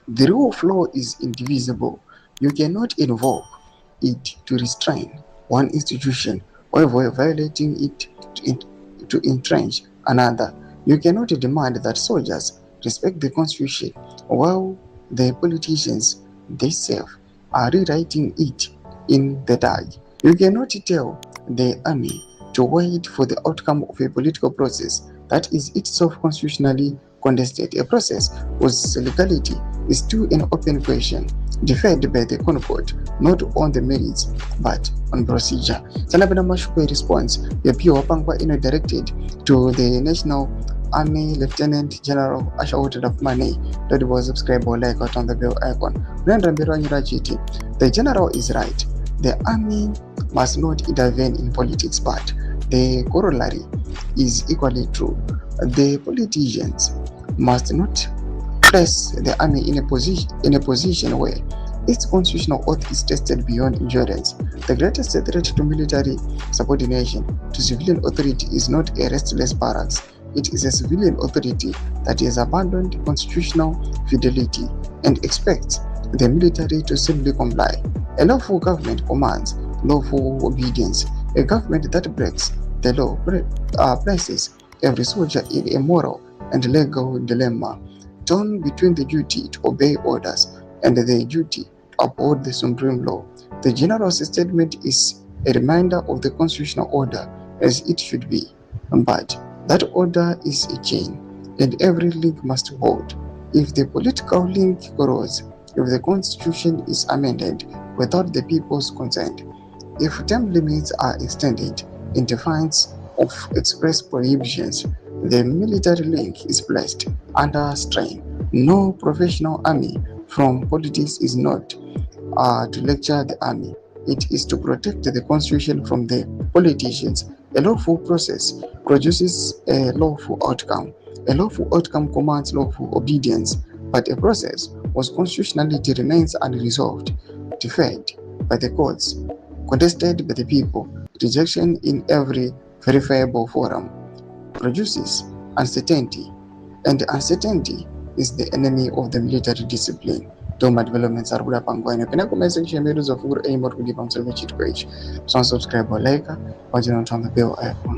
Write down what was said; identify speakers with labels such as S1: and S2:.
S1: The rule of law is indivisible. You cannot invoke it to restrain one institution while violating it to entrench another. You cannot demand that soldiers respect the constitution while the politicians themselves are rewriting it in the dark. You cannot tell the army to wait for the outcome of a political process that is itself constitutionally contested. A process whose legality is still an open question, deferred by the court, not on the merits but on procedure. Sanabana Mashukwe response, the PO Pangwa directed to the National Army Lieutenant General Ashawood of Mane that was subscribed or like on the bell icon. The general is right. The army must not intervene in politics, but the corollary is equally true. The politicians must not place the army in a position where its constitutional oath is tested beyond endurance. The greatest threat to military subordination to civilian authority is not a restless barracks. It is a civilian authority that has abandoned constitutional fidelity and expects the military to simply comply. A lawful government commands lawful obedience. A government that breaks the law places every soldier in a moral and legal dilemma, torn between the duty to obey orders and the duty to uphold the supreme law. The general's statement is a reminder of the constitutional order as it should be, but that order is a chain, and every link must hold. If the political link grows, if the constitution is amended without the people's consent, if term limits are extended in defiance of express prohibitions, the military link is placed under strain. No professional army from politics is not to lecture the army. It is to protect the constitution from the politicians. A lawful process produces a lawful outcome. A lawful outcome commands lawful obedience, but a process whose constitutionality remains unresolved, deferred by the courts, contested by the people, rejection in every verifiable forum, produces uncertainty, and uncertainty is the enemy of the military discipline. Doma developments are good upon going up in a comment section. Made of good aim or good on page. So subscribe or like, or on the bell icon.